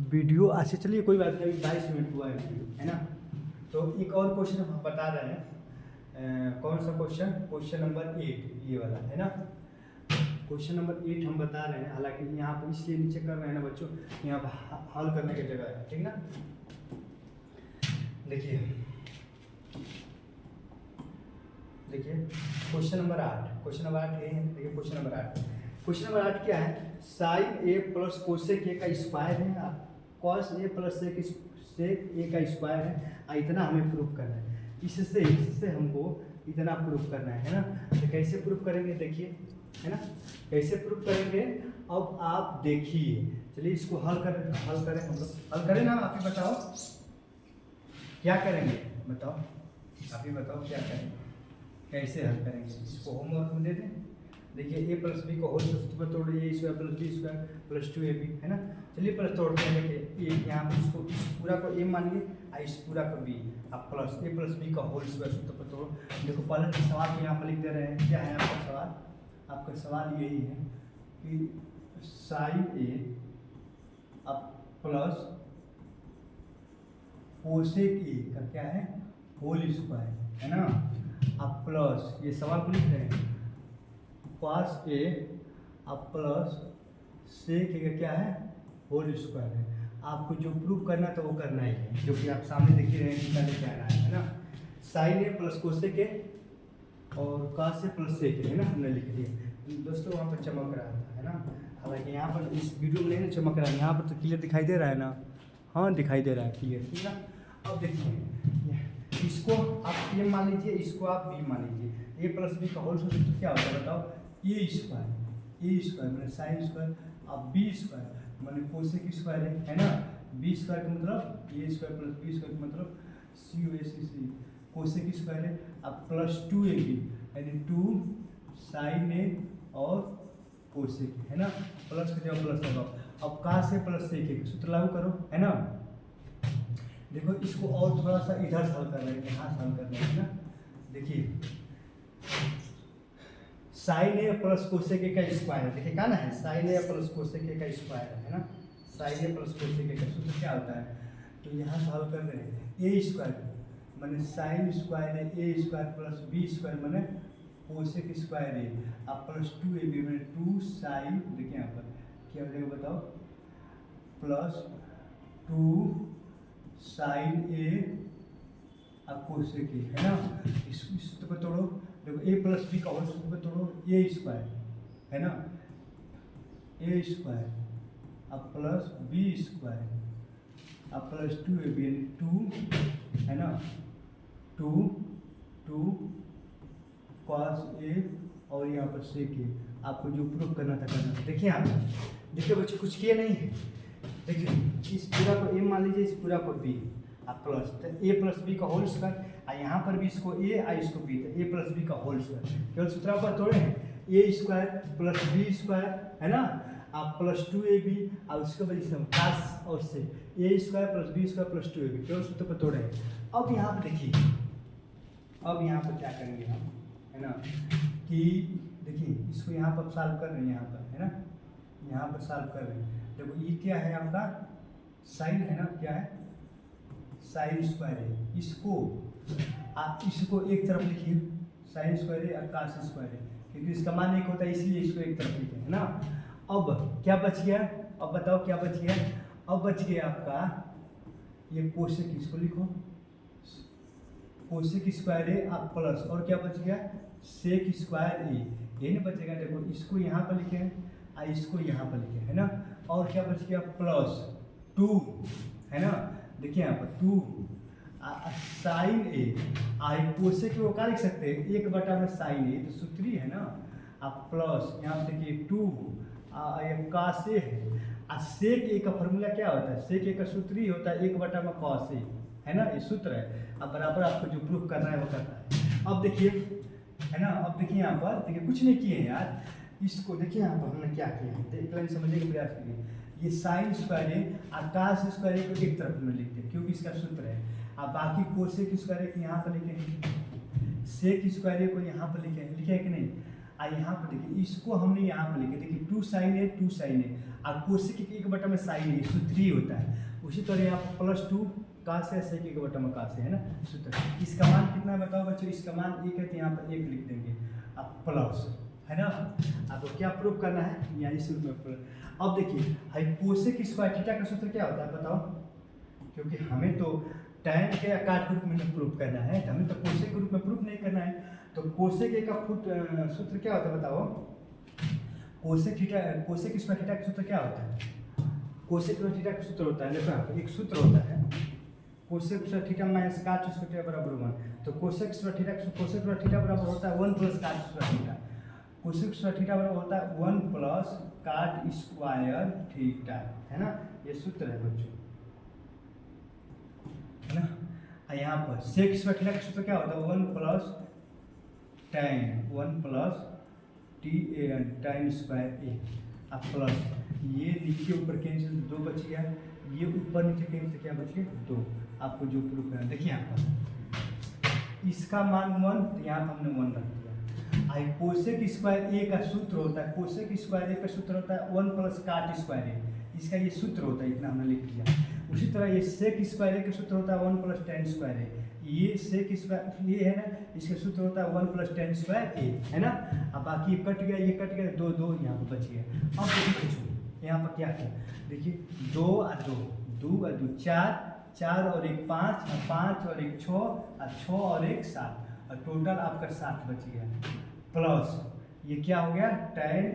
वीडियो अच्छा चलिए कोई बात नहीं, 22 मिनट हुआ है वीडियो है ना। तो एक और क्वेश्चन हम बता रहे हैं, कौन सा क्वेश्चन, क्वेश्चन नंबर 8 ये वाला है ना। क्वेश्चन नंबर 8 हम बता रहे हैं, हालांकि यहाँ पर इसलिए नीचे कर रहे हैं ना बच्चों, यहाँ पर हल करने की जगह है, ठीक ना। देखिए क्वेश्चन नंबर 8, क्वेश्चन नंबर 8 ये है, देखिए क्वेश्चन नंबर 8, क्वेश्चन नंबर 8 क्या है, sine A plus cosec A का स्क्वायर है, कॉस ए प्लस सेक ए का स्क्वायर है, इतना हमें प्रूफ करना है। इससे हमको इतना प्रूफ करना है ना। तो कैसे प्रूफ करेंगे देखिए, है ना, कैसे प्रूफ करेंगे, अब आप देखिए। चलिए इसको हल करें हम लोग, हल करें ना, आप ही बताओ क्या करेंगे, बताओ आप ही बताओ क्या करेंगे, कैसे हल करेंगे। इसको होमवर्क में दे दें, देखिए a प्लस बी को होल सूत्र पर तोड़िए, a square plus B square plus 2ab है ना। चलिए प्लस तोड़ते हैं, देखिए a यहाँ पर इसको इस पूरा को a मानिए और इस पूरा को b, अब प्लस a प्लस बी का होल स्क्वायर सूत्र पर तोड़ो। देखो पहले सवाल यहाँ पर लिख दे रहे हैं, क्या है आपका सवाल, आपका सवाल यही है कि साइन a अब प्लस कोसेक a का क्या है होल स्क्वायर है ना, अब प्लस ये सवाल को लिख रहे हैं कॉस ए अब प्लस सेक ए का क्या है होल स्क्वायर है। आपको जो प्रूफ करना था वो करना ही है, जो कि आप सामने देख ही रहे हैं कितना लेके आ रहा है ना। Sine A plus cosec A और कॉस ए प्लस सेक ए है ना, हमने लिख दिया दोस्तों। वहाँ पर चमक रहा था है ना, हालांकि यहाँ पर इस वीडियो में नहीं ना चमक रहा है, यहाँ पर तो क्लियर दिखाई दे रहा है ना, हाँ दिखाई दे रहा है क्लियर, ठीक है। अब देखिए इसको आप ए मान लीजिए, इसको आप बी मान लीजिए, ए प्लस बी का होल स्क्वायर क्या होता है बताओ, ए स्क्वायर मैंने साइन स्क्वायर, अब बी स्क्वायर मैंने कोसेक स्क्वायर है ना। बी स्क्वायर का मतलब ए स्क्वायर प्लस बी स्क्वायर का मतलब सी कोसेक स्क्वायर है, अब प्लस 2ab यानी 2 साइन ए और कोसेक है ना, प्लस का जगह प्लस लगाओ। अब कहाँ से प्लस सेक ए सूत्र लागू करो है ना। देखो इसको और थोड़ा सा इधर हल कर रहे हैं, यहाँ हल कर रहे हैं ना। देखिए sine A plus cosec A का स्क्वायर, देखिए क्या ना है, sine A plus cosec A का स्क्वायर है ना, sine A plus cosec A का सूत्र क्या होता है? तो यहाँ सॉल्व कर रहे हैं ए स्क्वायर मैंने साइन स्क्वायर है ए स्क्वायर प्लस बी स्क्वायर मैंने कोसेक स्क्वायर है अब प्लस 2ab मैंने 2 साइन, देखिए यहाँ पर क्या हो जाएगा बताओ, प्लस 2 साइन ए अब कोसेक ए, है ना। इस सूत्र को तोड़ो, देखो ए प्लस बी का होल सूत्र को तोड़ो, ए स्क्वायर है ना, ए स्क्वायर अब प्लस बी स्क्वायर अब प्लस 2ab यानी 2 है ना, 2 कॉस ए और यहाँ पर सेक ए। आपको जो प्रूफ करना था करना था। देखिए आप, देखिए बच्चे कुछ किए नहीं है, देखिए इस पूरा को ए मान लीजिए, इस पूरा को बी आप प्लस, तो ए प्लस बी का होल स्क्वायर, यहाँ पर भी इसको ए और इसको बी, तो ए प्लस बी का होल स्क्वायर, केवल सूत्र पर तोड़े हैं, ए स्क्वायर प्लस बी स्क्वायर है ना, आप प्लस 2ab और उसके वजह से प्लस और से A square plus B square plus 2ab, केवल सूत्र पर तोड़े हैं। अब यहाँ पर देखिए, अब यहाँ पर क्या करेंगे हम, है ना, कि देखिए इसको यहाँ पर सॉल्व कर रहे हैं, यहाँ पर है ना, यहाँ पर सॉल्व कर रहे हैं। देखो ये क्या है आपका साइन है ना, क्या है साइन स्क्वायर है, इसको आप इसको एक तरफ लिखिए साइन स्क्वायर है और कास स्क्वायर है, क्योंकि इसका मान एक होता है इसलिए इसको एक तरफ लिखे है ना। अब क्या बच गया, अब बताओ क्या बच गया, अब बच गया आपका ये कोसेक, इसको लिखो कोसेक स्क्वायर है आप प्लस, और क्या बच गया सेक स्क्वायर ए, ये नहीं बचेगा, देखो इसको यहाँ पर लिखे हैं और इसको यहाँ पर लिखे है ना, और क्या बच गया प्लस 2 है ना, देखिए यहाँ पर 2 साइन ए आई कोसेक को क्या लिख सकते हैं 1 में साइन ए, तो सूत्र ही है ना, आप प्लस यहाँ पर देखिए 2 कास ए है, सेक ए का फॉर्मूला क्या होता है, सेक ए का सूत्र ही होता है 1 में कॉस ए, है ना, ये सूत्र है। अब बराबर आपको जो प्रूफ करना है वो करना है। अब देखिए है ना, अब देखिए यहाँ पर देखिए कुछ नहीं किए हैं यार, इसको देखिए यहाँ पर हमने क्या किया है, एक लाइन समझने का प्रयास करिए, ये साइन स्क्वायर है आकाश स्क्वायर को एक तरफ में लिखते हैं क्योंकि इसका सूत्र है, अब बाकी कोसेक स्क्वायर को यहाँ पर लिखे, सेक स्क्वायर को यहाँ पर लिखे है कि नहीं, यहाँ पर देखिए इसको हमने यहाँ पर लिखे, देखिए 2 साइन है 2 साइन है और कोसेक 1 में साइन है, सूत्र ही होता है। उसी तरह यहाँ पर प्लस 2 काश है, सेक 1 में काश है ना सूत्र। इसका मान कितना है बताओ बच्चों, इसका मान 1 है तो यहाँ पर 1 लिख देंगे, अब प्लस है ना। आपको क्या प्रूफ करना है, यहाँ इस रूप में। अब देखिए हाइपोसेक स्क्वायर थीटा का सूत्र क्या होता है बताओ, क्योंकि हमें तो टैन के आकार के रूप में प्रूफ करना है, तो हमें तो कोसेक के रूप में प्रूफ नहीं करना है, तो कोसेक का सूत्र क्या होता है बताओ, कोसेक स्क्वायर थीटा का सूत्र क्या होता है, कोसेक स्क्वायर थीटा का सूत्र होता है, देखो एक सूत्र होता है कोसेक स्क्वायर थीटा माइनस काट स्क्वायर थीटा बराबर 1, तो कोसेक स्क्वायर थीटा बराबर होता है 1 प्लस काट square theta, cosec square theta बराबर होता है 1 प्लस काट स्क्वायर थीटा, है ना, ये सूत्र है बच्चों, है ना। यहाँ पर सेक स्क्वायर थीटा का सूत्र क्या होता है 1 प्लस tan स्क्वायर ए, अब प्लस ये नीचे ऊपर कैंसिल 2 बच गया, ये ऊपर नीचे कैंसिल क्या बच गया 2। आपको जो प्रूफ करना देखिए यहाँ पर इसका मान 1, यहाँ पर हमने 1 रख दिया। आई कोसेक स्क्वायर ए का सूत्र होता है, कोसेक स्क्वायर ए का सूत्र होता है 1 प्लस काट स्क्वायर ए, इसका ये सूत्र होता है, इतना हमने लिख दिया। उसी तरह ये सेक स्क्वायर ए का सूत्र होता है 1 प्लस tan स्क्वायर ए, ये सेक स्क्वायर ये है ना, इसका सूत्र होता है 1 प्लस tan स्क्वायर ए, है ना। अब बाकी ये कट गया 2 यहाँ पर बच गया। अब देखिए यहाँ पर क्या किया, देखिए 2 और 2 और 2 4 और 1 5 और 5 और 1 6 और 6 और 1 7 और टोटल आपका 7 बच गया, प्लस ये क्या हो गया tan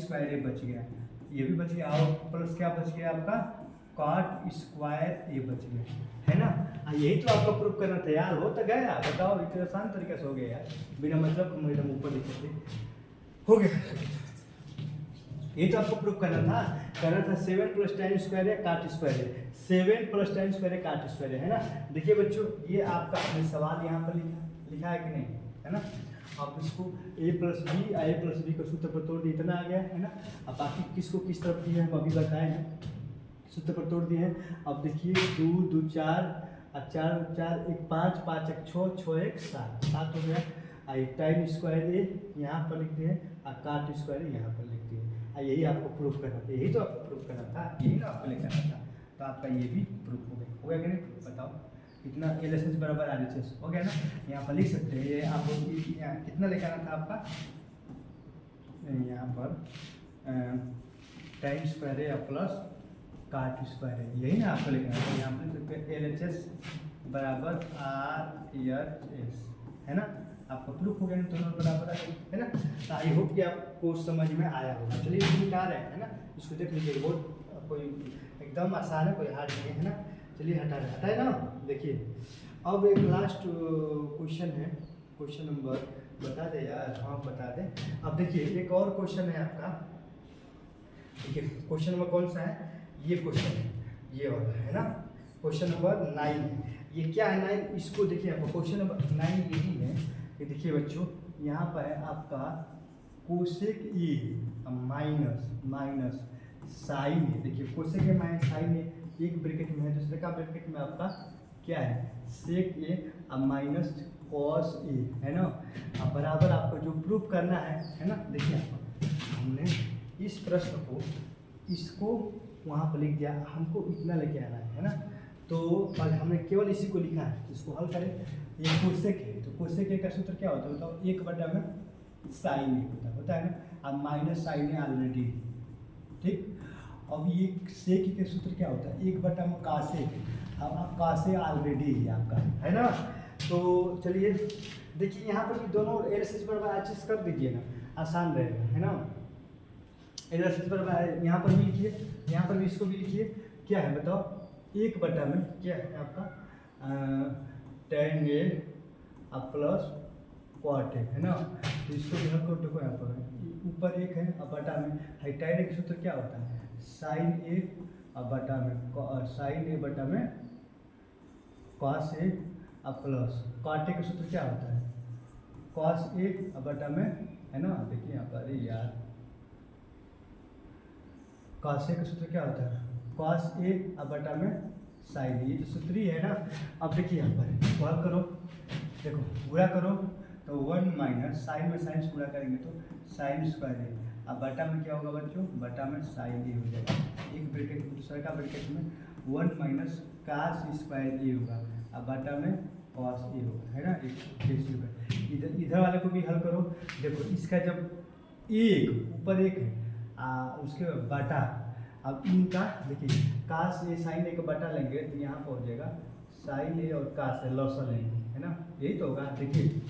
स्क्वायर ए बच गया, ये भी बच गया, और प्लस क्या बच गया आपका कॉट स्क्वायर ए बच गया, है ना। यही तो आपको प्रूफ करना था यार, हो तो गया, बताओ इतना आसान तरीके से हो गया यार, बिना मतलब एकदम ऊपर लिखे थे, हो गया। ये तो आपको प्रूफ करना था 7 प्लस tan स्क्वायर है काट स्क्वायर है, 7 प्लस tan स्क्वायर है काट स्क्वायर है ना। देखिए बच्चों ये आपका हमने सवाल यहाँ पर लिखा है कि नहीं, है ना। आप इसको a प्लस बी का सूत्र पर तोड़ दिए, इतना आ गया है ना। अब बाकी किसको किस तरफ दिए हम अभी बताए हैं, सूत्र पर तोड़ दिए हैं। अब देखिए 2 2 4 और 4 4 1 5 5 1 6 6 1 7 7 हो गया, आई टाइम स्क्वायर ए यहाँ पर लिखते हैं और काट स्क्वायर यहाँ पर लिखते हैं। यही आपको प्रूफ करना था, यही तो आपको प्रूफ करना था, यही ना आपको लिखना था। तो आपका ये भी प्रूफ हो गया कि नहीं? बताओ कितना LHS बराबर RHS हो गया ना? यहाँ पर लिख सकते हैं। ये आपको कितना लेकर आना था आपका यहाँ पर टाइम स्क्वायर है प्लस काट स्क्वायर है, यही ना आपको लेकर आना था। यहाँ पर लिख सकते हैं LHS बराबर RHS है ना? आपका प्रूफ हो गया ना, दोनों बराबर है ना? तो आई होप कि आपको समझ में आया होगा। चलिए इसको हटा रहे हैं, है ना? इसको देख लीजिए, बहुत कोई एकदम आसान है, कोई हार्ड नहीं है ना? चलिए हटाए ना। देखिए अब एक लास्ट क्वेश्चन है, क्वेश्चन नंबर बता दे यार। हाँ बता दे। अब देखिए एक और क्वेश्चन है आपका। देखिए क्वेश्चन नंबर कौन सा है? ये क्वेश्चन है, ये वाला है ना? क्वेश्चन नंबर 9 है। ये क्या है 9? इसको देखिए आपका क्वेश्चन नंबर 9 यही है कि देखिए बच्चों यहाँ पर है आपका कोसेक ए माइनस साइन ए। देखिए कोसेक ए माइनस साइन ए एक ब्रैकेट में है, दूसरे का ब्रैकेट में आपका क्या है? सेक ए माइनस कॉस ए है ना? अब बराबर आपको जो प्रूफ करना है ना? देखिए हमने इस प्रश्न को इसको वहाँ पर लिख दिया, हमको इतना लेके आना है ना? तो और हमने केवल इसी को लिखा है, इसको हल करें। ये कोसेक है, तो कोसेक ए का सूत्र क्या होता है बताओ? 1/में साइन ए होता है ना? अब माइनस साइन ए ऑलरेडी, ठीक। अब ये सेक के सूत्र क्या होता है? 1/में कासे। अब कासे ऑलरेडी है आपका, है ना? तो चलिए देखिए यहाँ पर भी दोनों LHS बराबर RHS कर दीजिए ना, आसान रहेगा, है ना? LHS बराबर यहाँ पर भी लिखिए, यहाँ पर भी इसको भी लिखिए। क्या है बताओ? 1/में क्या है आपका tan ए प्लस क्वाट ए, है ना? तो इसको भी हल कर देखो, यहाँ पर ऊपर 1 है अब बटा में है। tan ए का सूत्र क्या होता है? साइन ए अब बटा में साइन ए बटा में कॉस ए अब प्लस कॉट ए का सूत्र क्या होता है? कॉस ए अब बटा में, है ना? देखिए यहाँ पर, अरे यार कॉस ए का सूत्र क्या होता है? कॉस ए अब बटा में साइन, ये जो सूत्र ही है ना? अब देखिए यहाँ पर सॉल्व करो, देखो पूरा करो तो 1 माइनस साइन में साइन से पूरा करेंगे तो साइन स्क्वायर ए। अब बटा में क्या होगा बच्चों? बटा में साइन ए हो जाएगा। एक ब्रैकेट दूसरे का ब्रैकेट में 1 माइनस कास स्क्वायर ए होगा, अब बटा में कॉस ए होगा, है ना? एक होगा। इधर वाले को भी हल करो। देखो इसका जब एक ऊपर 1 है उसके बटा, अब इनका देखिए कास ए साइन ए का बटा लेंगे तो यहाँ पर हो जाएगा साइन ए और कास ए लॉसल लेंगे, है ना? यही तो होगा। देखिए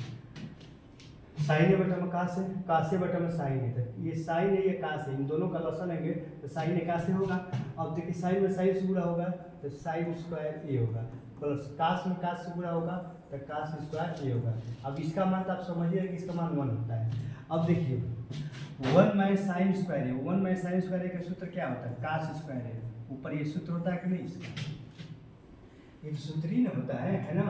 साइन ए बटा में कास ए बटा में साइन ए, तक ये साइन ए या कास ए, इन दोनों का लॉसल लेंगे तो साइन ए कास ए होगा। अब देखिए साइन में साइन से गुणा होगा तो साइन स्क्वायर ए होगा, प्लस कास में कास से गुणा होगा तो कास स्क्वायर ए होगा। अब इसका मान तो आप समझिए कि इसका मान 1 होता है। अब देखिए 1 माइनस साइन स्क्वायर है, 1 माइनस साइन स्क्वायर का सूत्र क्या होता है? कास स्क्वायर है। ऊपर ये सूत्र होता है कि नहीं? इसका एक सूत्र ही ना होता है ना?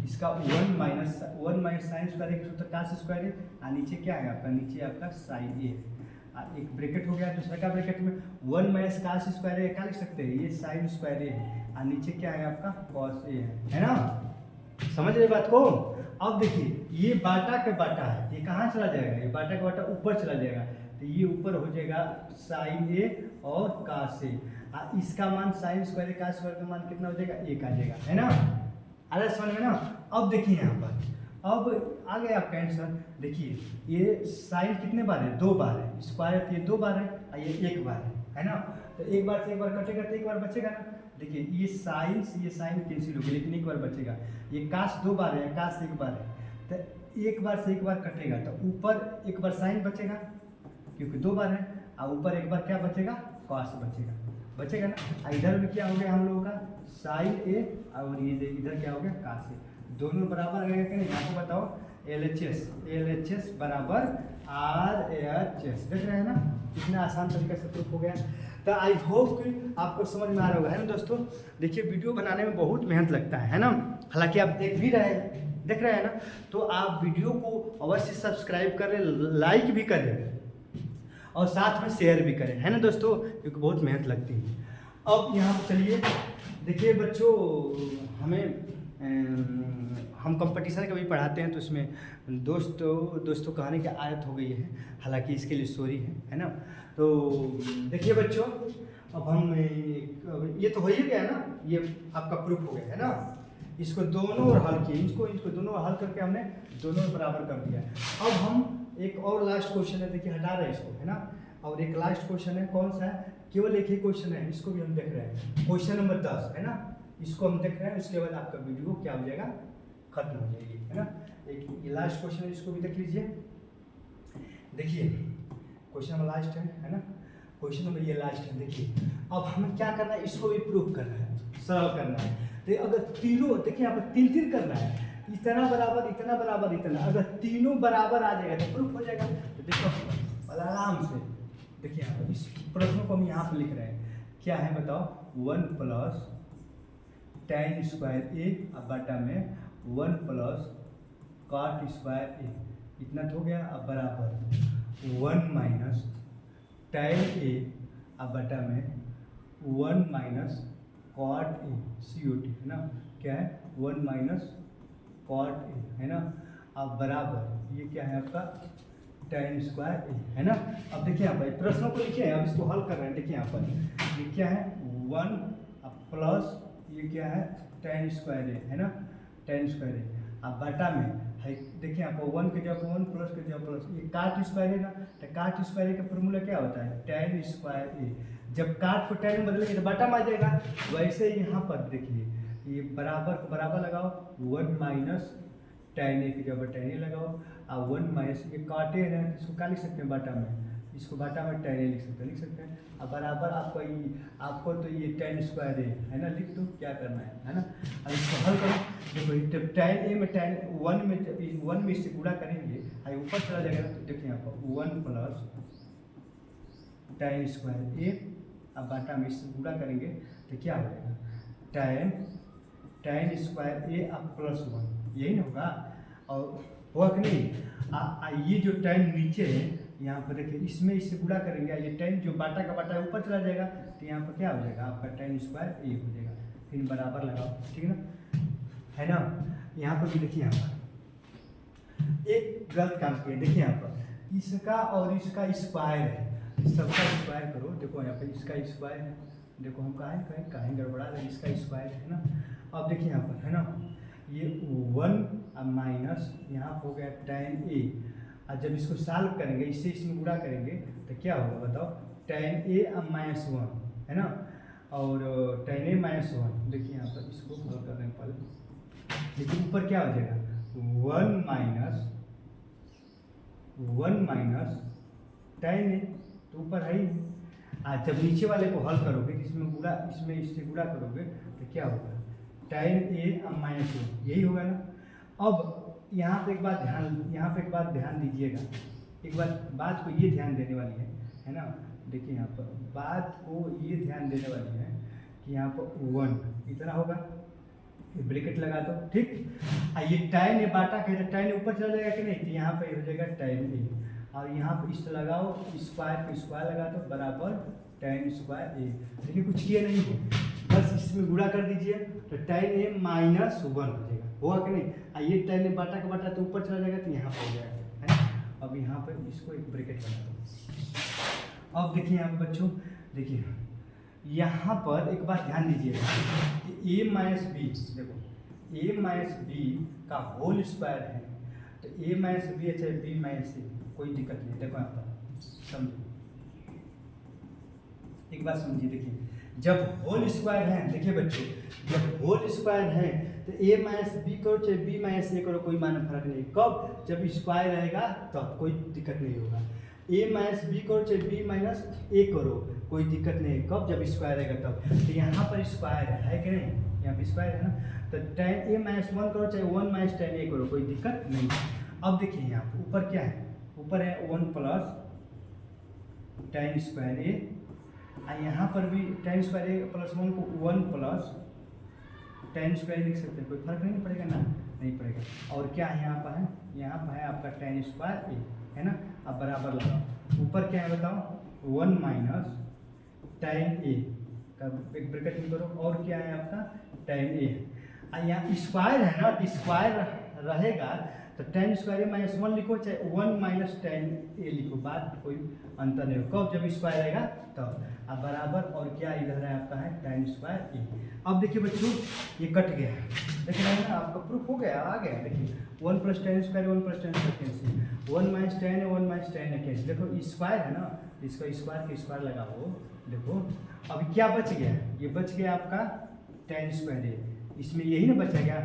इसका 1 माइनस साइन स्क्वायर का सूत्र कास स्क्वायर है, और नीचे क्या है आपका? नीचे आपका साइन ए। एक ब्रैकेट हो गया, दूसरा का ब्रैकेट में 1 माइनस कास स्क्वायर है, क्या लिख सकते हैं? ये साइन स्क्वायर है, और नीचे क्या है आपका? कॉस ए है ना? समझ रहे बात को? अब देखिए ये बाटा का बाटा है, ये कहाँ चला जाएगा? ये बाटा का बाटा ऊपर चला जाएगा, तो ये ऊपर हो जाएगा साइन ए और कास ए। इसका मान साइन स्क्वायर कास स्क्वायर का मान कितना हो जाएगा? 1 आ जाएगा, है ना? अरे समझ में ना? अब देखिए यहाँ पर, अब आ गया आपका आंसर। देखिए ये साइन कितने बार है? 2 बार है। स्क्वायर है तो ये 2 बार है और ये 1 बार है ना? तो एक बार से एक बार कटेगा तो एक बार बचेगा ना? देखिए ये साइन से ये साइन कैंसिल हो गया, लेकिन एक बार बचेगा। ये कास 2 बार है, कास 1 बार है, तो एक बार से एक बार कटेगा तो ऊपर एक बार साइन बचेगा क्योंकि 2 बार है, और ऊपर एक बार क्या बचेगा? कॉस बचेगा ना? इधर भी क्या हो गया हम लोगों का? साइन ए, और ये इधर क्या हो गया? कास ए। दोनों बराबर रहेगा कि नहीं? आपको बताओ LHS बराबर RHS। देख रहे हैं ना कितना आसान तरीके से प्रूफ हो गया। तो आई होप कि आपको समझ में आ रहा होगा, है ना दोस्तों? देखिए वीडियो बनाने में बहुत मेहनत लगता है ना? हालांकि आप देख रहे हैं ना? तो आप वीडियो को अवश्य सब्सक्राइब करें, लाइक भी करें और साथ में शेयर भी करें, है ना दोस्तों? क्योंकि बहुत मेहनत लगती है। अब यहाँ पर चलिए देखिए बच्चों, हमें हम कंपटीशन कभी पढ़ाते हैं तो उसमें दोस्तों कहने की आदत हो गई है, हालांकि इसके लिए सॉरी है ना। तो देखिए बच्चों, अब हम ये तो हो ही गया ना, ये आपका प्रूफ हो गया है ना। इसको दोनों ओर हल किए, इसको दोनों ओर हल करके हमने दोनों ओर बराबर कर दिया। अब हम एक और लास्ट क्वेश्चन है, देखिए हटा रहे हैं इसको, है ना। और एक लास्ट क्वेश्चन है, कौन सा है, केवल एक ही क्वेश्चन है, इसको भी हम देख रहे हैं, क्वेश्चन नंबर 10 है ना। इसको हम देख रहे हैं, उसके बाद आपका वीडियो क्या हो जाएगा, खत्म हो जाएगी, है ना। एक ये लास्ट क्वेश्चन है, इसको भी देख लीजिए। देखिए क्वेश्चन नंबर लास्ट है ना, क्वेश्चन नंबर ये लास्ट है। देखिए अब हमें क्या करना है, इसको भी प्रूफ करना है, सरल करना है। तो अगर तीनों, देखिए यहाँ पर तीन करना है, इतना बराबर इतना बराबर इतना, अगर तीनों बराबर आ जाएगा तो प्रूफ हो जाएगा। तो देखो आराम से देखिए, यहाँ पर इस प्रश्न को हम यहाँ पर लिख रहे हैं, क्या है बताओ, 1 प्लस tan स्क्वायर ए अब बटा में 1 प्लस cot स्क्वायर ए, इतना तो हो गया। अब बराबर 1 माइनस tan ए अब बटा में 1 माइनस cot ए COT, है ना। क्या है, 1 माइनस cot ए, है ना। अब बराबर ये क्या है आपका tan स्क्वायर ए, है ना। अब देखिए यहाँ पर प्रश्नों को लिखिए, अब इसको हल कर रहे हैं। देखिए यहाँ पर ये क्या है, 1 अब प्लस ये क्या है tan स्क्वायर ए, है ना, tan स्क्वायर ए। अब बटा में है, देखिए यहाँ पर 1 के जगह 1 प्लस के जगह प्लस, ये काट स्क्वायर है ना, तो काट स्क्वायर का फॉर्मूला क्या होता है, tan स्क्वायर ए। जब काट को tan में बदलेंगे तो बटा में आ जाएगा। वैसे ही यहाँ पर देखिए, ये बराबर को बराबर लगाओ, 1 माइनस tan ए की जगह tan ए लगाओ, और 1 माइनस ये काटे है ना, इसको क्या लिख सकते हैं बाटा में, इसको बाटा में tan ए लिख सकते हैं। अब बराबर आपको तो ये tan स्क्वायर है ना, लिख दो, क्या करना है ना। अब इसको हल करो, देखो जब tan ए में tan 1 में इससे गुणा करेंगे, आई ऊपर चला जाएगा। तो देखिए यहाँ पर 1 प्लस tan स्क्वायर ए, अब बाटा में इससे गुणा करेंगे तो क्या हो जाएगा, tan स्क्वायर ए अब प्लस 1, यही ना होगा। और हुआ कि नहीं, ये जो tan नीचे है यहाँ पर देखिए, इसमें इससे गुणा करेंगे, ये tan जो बाटा का बाटा ऊपर चला जाएगा, तो यहाँ पर क्या हो जाएगा आपका tan स्क्वायर ए हो जाएगा। फिर बराबर लगाओ, ठीक है ना, है ना। यहाँ पर भी देखिए, यहाँ पर एक गलत काम किया, देखिए यहाँ पर इसका और इसका स्क्वायर है, सबका स्क्वायर करो। देखो यहाँ पर इसका स्क्वायर है, देखो हम कहीं गड़बड़ा रहे, इसका स्क्वायर है ना। अब देखिए यहाँ पर है ना, ये 1 माइनस यहाँ हो गया tan ए, और जब इसको सॉल्व करेंगे, इससे इसमें गुणा करेंगे तो क्या होगा बताओ, tan ए अब -1, है ना, और tan ए -1। देखिए यहाँ पर इसको हल कर रहे हैं पहले, लेकिन ऊपर क्या हो जाएगा, 1 माइनस tan ए, तो ऊपर है ही। आज जब नीचे वाले को हल करोगे, इसमें इससे गुणा करोगे तो क्या होगा, tan ए अब -1, यही होगा ना। अब यहाँ पे एक बात ध्यान दीजिएगा, एक बात को ये ध्यान देने वाली है ना। देखिए यहाँ पर बात को ये ध्यान देने वाली है कि यहाँ पर 1 इतना होगा, ब्रैकेट लगा दो, ठीक। ये tan ए बाटा कहे तो tan ए ऊपर चला जाएगा कि नहीं, तो यहाँ पर हो जाएगा tan ए, और यहाँ पर इस लगाओ, स्क्वायर को स्क्वायर लगा दो, बराबर tan स्क्वायर ए। देखिए कुछ किए नहीं है, बस इसमें गुणा कर दीजिए, तो tan ए -1 हो जाएगा, होगा कि नहीं। ये tan ए बाटा का बाटा तो ऊपर चला जाएगा, तो यहाँ पर हो जाएगा, है ना। अब यहाँ पर इसको एक ब्रैकेट लगा दो। अब देखिए यहाँ बच्चों, देखिए यहाँ पर एक बात ध्यान दीजिएगा कि a माइनस बी, देखो a माइनस बी का होल स्क्वायर है, तो a माइनस बी चाहे b माइनस सी, कोई दिक्कत नहीं। देखो यहाँ पर समझो, एक बात समझिए, देखिए जब होल स्क्वायर है, देखिए बच्चों जब होल स्क्वायर है तो a माइनस बी करो चाहे b माइनस ए करो, कोई माना फर्क नहीं। कब, जब स्क्वायर रहेगा तब कोई दिक्कत नहीं होगा। a माइनस बी करो चाहे b माइनस ए करो, कोई दिक्कत नहीं। कब, जब स्क्वायर रहेगा तब। तो यहाँ पर स्क्वायर है कि नहीं, यहाँ पर स्क्वायर है ना, तो tan a माइनस 1 करो चाहे 1 माइनस tan ए करो, कोई दिक्कत नहीं। अब देखिए यहाँ पर ऊपर क्या है, ऊपर है 1 प्लस tan स्क्वायर ए, और यहाँ पर भी tan स्क्वायर ए प्लस 1 को 1 प्लस tan स्क्वायर लिख सकते हैं, कोई फर्क नहीं पड़ेगा ना, नहीं पड़ेगा। और क्या है यहाँ पर है आपका tan स्क्वायर ए, है ना। अब बराबर लगाओ, ऊपर क्या है बताओ, 1 माइनस tan ए का एक ब्रैकेट में करो, और क्या है आपका tan ए, यहाँ स्क्वायर है ना, स्क्वायर रहेगा तो tan स्क्वायर -1 लिखो, चाहे 1 - tan a लिखो, बात कोई अंतर नहीं होगा। कब? जब स्क्वायर आएगा तब। अब बराबर और क्या इधर है आपका है tan स्क्वायर a। अब देखिए बच्चों ये कट गया, देख रहे हैं ना, आपका प्रूफ हो गया, आ गया। देखिए 1 + tan square 1 + tan square cancel, 1 - tan है 1 - tan है कैंसिल। देखो स्क्वायर है ना, इसका स्क्वायर के स्क्वायर लगाओ, देखो अब क्या बच गया, ये बच गया आपका tan स्क्वायर a, इसमें यही ना बचेगा,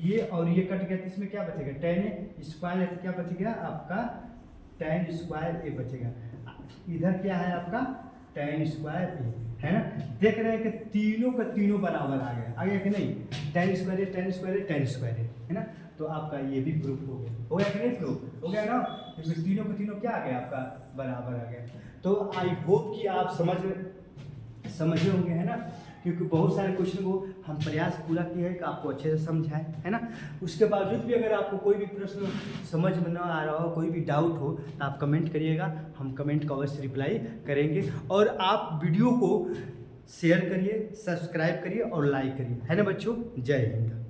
ये और ये कट गया तो इसमें क्या बचेगा, tan स्क्वायर है तो क्या बच गया आपका tan स्क्वायर a बचेगा। इधर क्या है आपका tan स्क्वायर a, है ना। देख रहे हैं कि तीनों का तीनों बराबर आ गया कि नहीं, tan square a tan square a tan square a, है ना। तो आपका ये भी प्रूफ हो गया कि नहीं, प्रूफ हो गया ना, क्योंकि तीनों का तीनों क्या आ गया आपका बराबर आ गया। तो आई होप कि आप समझे होंगे, है ना, क्योंकि बहुत सारे क्वेश्चन को हम प्रयास पूरा किए हैं कि आपको अच्छे से समझाएं, है ना। उसके बावजूद भी अगर आपको कोई भी प्रश्न समझ में ना आ रहा हो, कोई भी डाउट हो तो आप कमेंट करिएगा, हम कमेंट का अवश्य रिप्लाई करेंगे। और आप वीडियो को शेयर करिए, सब्सक्राइब करिए और लाइक करिए, है ना बच्चों। जय हिंद।